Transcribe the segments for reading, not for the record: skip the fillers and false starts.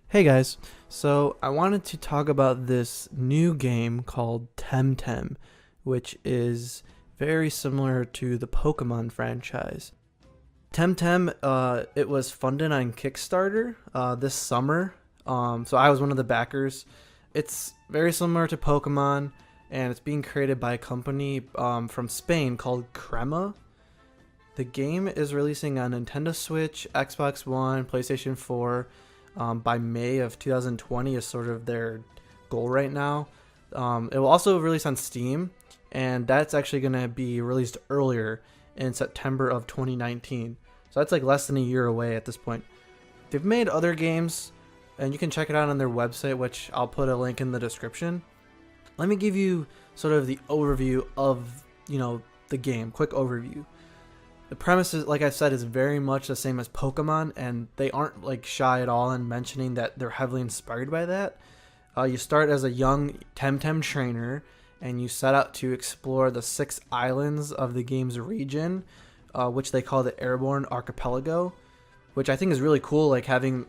Hey guys, so I wanted to talk about this new game called TemTem, which is very similar to the Pokemon franchise. TemTem, it was funded on Kickstarter this summer, so I was one of the backers. It's very similar to Pokemon, and it's being created by a company from Spain called Crema. The game is releasing on Nintendo Switch, Xbox One, PlayStation 4 by May of 2020 is sort of their goal right now. It will also release on Steam, and that's actually going to be released earlier in September of 2019. So that's like less than a year away at this point. They've made other games, and you can check it out on their website, which I'll put a link in the description. Let me give you sort of the overview of, the game. Quick overview. The premise is, like I said, is very much the same as Pokemon, and they aren't like shy at all in mentioning that they're heavily inspired by that. You start as a young TemTem trainer, and you set out to explore the 6 islands of the game's region, which they call the Airborne Archipelago, which I think is really cool. Like having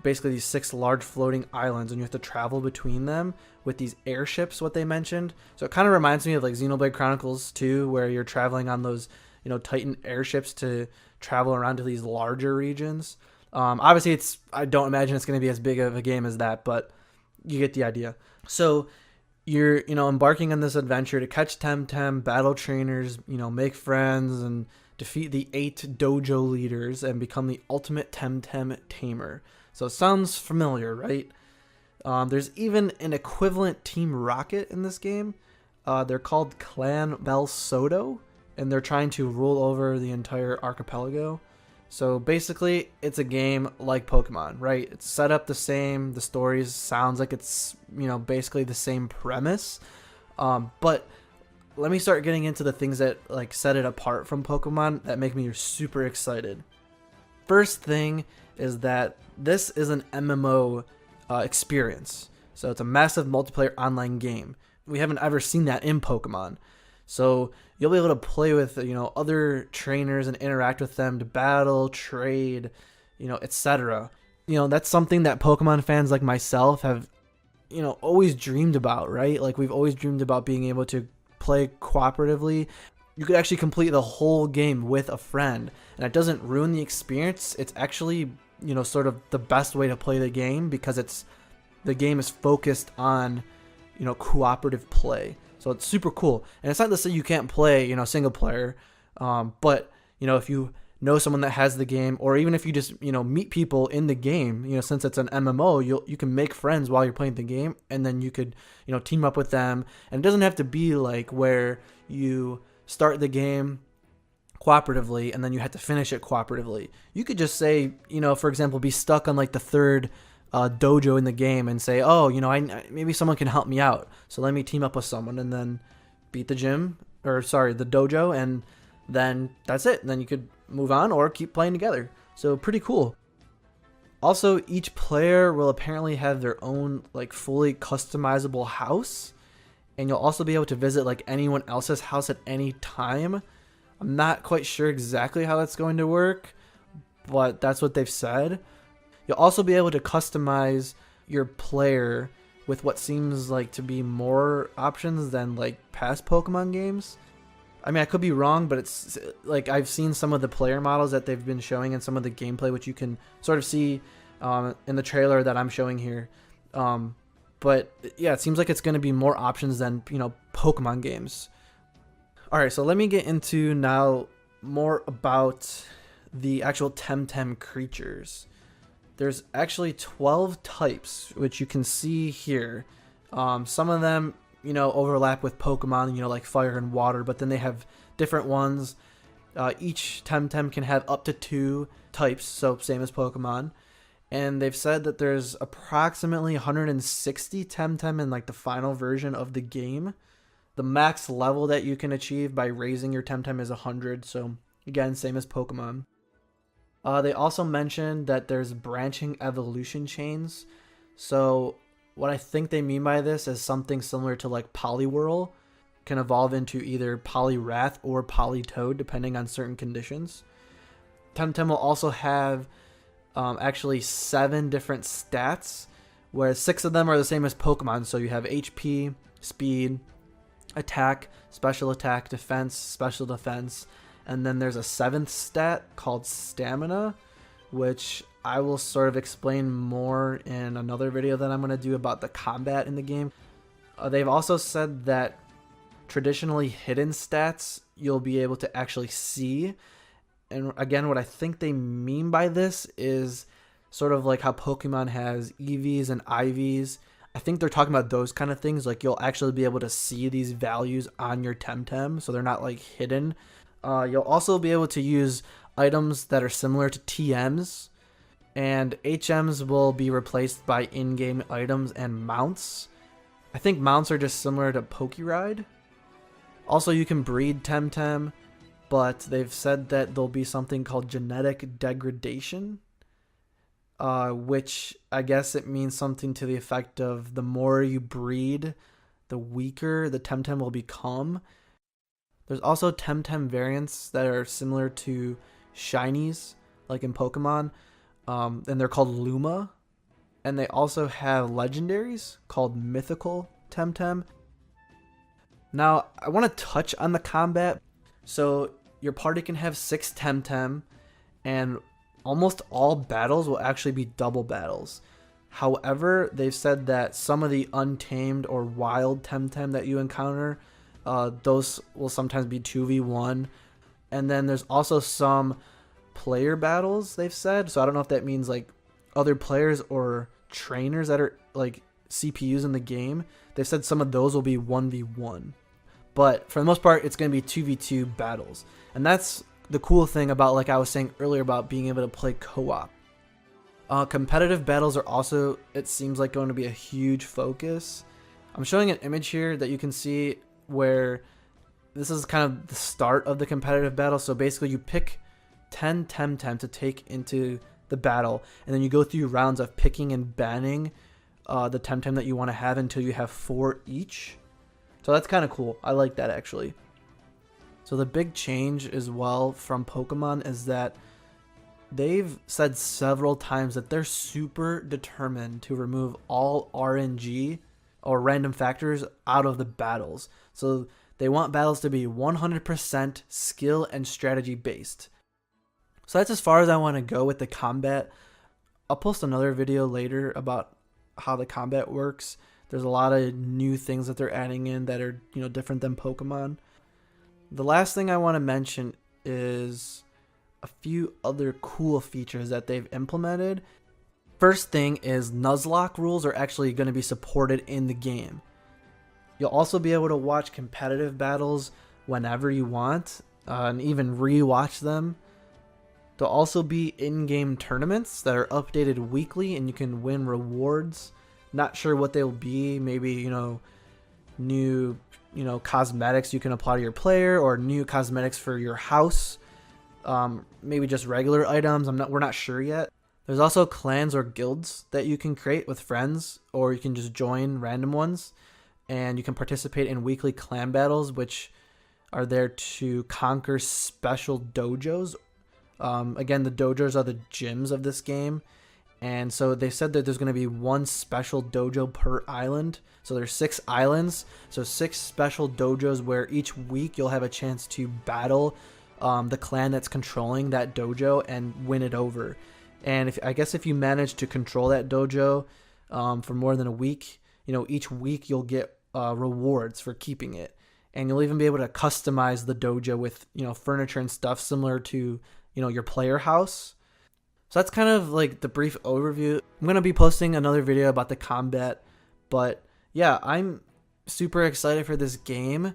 basically these 6 large floating islands, and you have to travel between them with these airships. What they mentioned, so it kind of reminds me of like Xenoblade Chronicles 2, where you're traveling on those Titan airships to travel around to these larger regions. Obviously, I don't imagine it's going to be as big of a game as that, but you get the idea. So you're, embarking on this adventure to catch Temtem, battle trainers, make friends, and defeat the 8 dojo leaders and become the ultimate Temtem tamer. So it sounds familiar, right? There's even an equivalent Team Rocket in this game. They're called Clan Bel Soto, and they're trying to rule over the entire archipelago. So basically, it's a game like Pokemon, right? It's set up the same. The story sounds like it's, basically the same premise. But let me start getting into the things that like set it apart from Pokemon that make me super excited. First thing is that this is an MMO experience. So it's a massive multiplayer online game. We haven't ever seen that in Pokemon. So you'll be able to play with, other trainers and interact with them to battle, trade, etc. That's something that Pokemon fans like myself have, always dreamed about, right? Like we've always dreamed about being able to play cooperatively. You could actually complete the whole game with a friend, and it doesn't ruin the experience. It's actually, sort of the best way to play the game because the game is focused on, cooperative play. So it's super cool. And it's not to say you can't play, single player. But, if you know someone that has the game, or even if you just, meet people in the game, since it's an MMO, you can make friends while you're playing the game. And then you could, team up with them. And it doesn't have to be like where you start the game cooperatively and then you have to finish it cooperatively. You could just say, for example, be stuck on like the third dojo in the game and say, oh, maybe someone can help me out, so let me team up with someone and then beat the dojo, and then that's it. And then you could move on or keep playing together. So pretty cool. Also, each player will apparently have their own like fully customizable house, and you'll also be able to visit like anyone else's house at any time. I'm not quite sure exactly how that's going to work, but that's what they've said. You'll also be able to customize your player with what seems like to be more options than like past Pokemon games. I mean, I could be wrong, but it's like I've seen some of the player models that they've been showing and some of the gameplay, which you can sort of see in the trailer that I'm showing here. But yeah, it seems like it's going to be more options than, Pokemon games. All right, so let me get into now more about the actual Temtem creatures. There's actually 12 types, which you can see here. Some of them, overlap with Pokemon, like fire and water, but then they have different ones. Each Temtem can have up to 2 types, so same as Pokemon. And they've said that there's approximately 160 Temtem in like the final version of the game. The max level that you can achieve by raising your Temtem is 100, so again, same as Pokemon. They also mentioned that there's branching evolution chains. So what I think they mean by this is something similar to like Poliwhirl can evolve into either Poliwrath or Politoed depending on certain conditions. Temtem will also have actually 7 different stats, where 6 of them are the same as Pokemon. So you have HP, speed, attack, special attack, defense, special defense, and then there's a 7th stat called stamina, which I will sort of explain more in another video that I'm going to do about the combat in the game. They've also said that traditionally hidden stats you'll be able to actually see. And again, what I think they mean by this is sort of like how Pokemon has EVs and IVs. I think they're talking about those kind of things. Like you'll actually be able to see these values on your TemTem, so they're not like hidden. You'll also be able to use items that are similar to TMs, and HMs will be replaced by in-game items and mounts. I think mounts are just similar to Pokéride. Also, you can breed TemTem, but they've said that there'll be something called genetic degradation, which I guess it means something to the effect of the more you breed, the weaker the TemTem will become. There's also TemTem variants that are similar to shinies, like in Pokemon, and they're called Luma. And they also have legendaries called mythical TemTem. Now, I want to touch on the combat. So your party can have 6 TemTem, and almost all battles will actually be double battles. However, they've said that some of the untamed or wild TemTem that you encounter, those will sometimes be 2v1. And then there's also some player battles, they've said. So I don't know if that means like other players or trainers that are like CPUs in the game. They've said some of those will be 1v1. But for the most part, it's going to be 2v2 battles. And that's the cool thing about, like I was saying earlier, about being able to play co-op. Competitive battles are also, it seems like, going to be a huge focus. I'm showing an image here that you can see where this is kind of the start of the competitive battle. So basically you pick 10 TemTem to take into the battle, and then you go through rounds of picking and banning the TemTem that you want to have until you have 4 each. So that's kind of cool. I like that, actually. So the big change as well from Pokemon is that they've said several times that they're super determined to remove all RNG or random factors out of the battles. So they want battles to be 100% skill and strategy based. So that's as far as I want to go with the combat. I'll post another video later about how the combat works. There's a lot of new things that they're adding in that are, different than Pokemon. The last thing I want to mention is a few other cool features that they've implemented. First thing is Nuzlocke rules are actually going to be supported in the game. You'll also be able to watch competitive battles whenever you want, and even re-watch them. There'll also be in-game tournaments that are updated weekly, and you can win rewards. Not sure what they'll be. Maybe, new, cosmetics you can apply to your player, or new cosmetics for your house. Maybe just regular items. We're not sure yet. There's also clans or guilds that you can create with friends, or you can just join random ones, and you can participate in weekly clan battles, which are there to conquer special dojos. Again, the dojos are the gyms of this game. And so they said that there's going to be 1 special dojo per island. So there's 6 islands. So 6 special dojos where each week you'll have a chance to battle the clan that's controlling that dojo and win it over. And if you manage to control that dojo for more than a week, each week you'll get rewards for keeping it. And you'll even be able to customize the dojo with, furniture and stuff similar to, your player house. So that's kind of like the brief overview. I'm going to be posting another video about the combat, but yeah, I'm super excited for this game.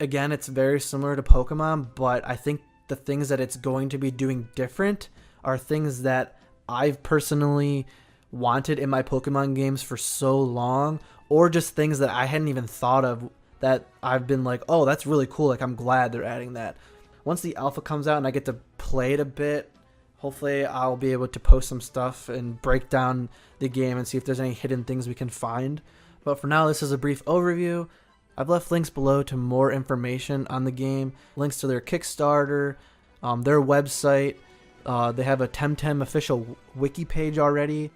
Again, it's very similar to Pokemon, but I think the things that it's going to be doing different are things that I've personally wanted in my Pokemon games for so long, or just things that I hadn't even thought of that I've been like, oh, that's really cool. Like, I'm glad they're adding that. Once the alpha comes out and I get to play it a bit, hopefully I'll be able to post some stuff and break down the game and see if there's any hidden things we can find. But for now, this is a brief overview. I've left links below to more information on the game, links to their Kickstarter, their website, They have a TemTem official wiki page already.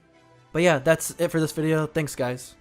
But yeah, that's it for this video. Thanks, guys.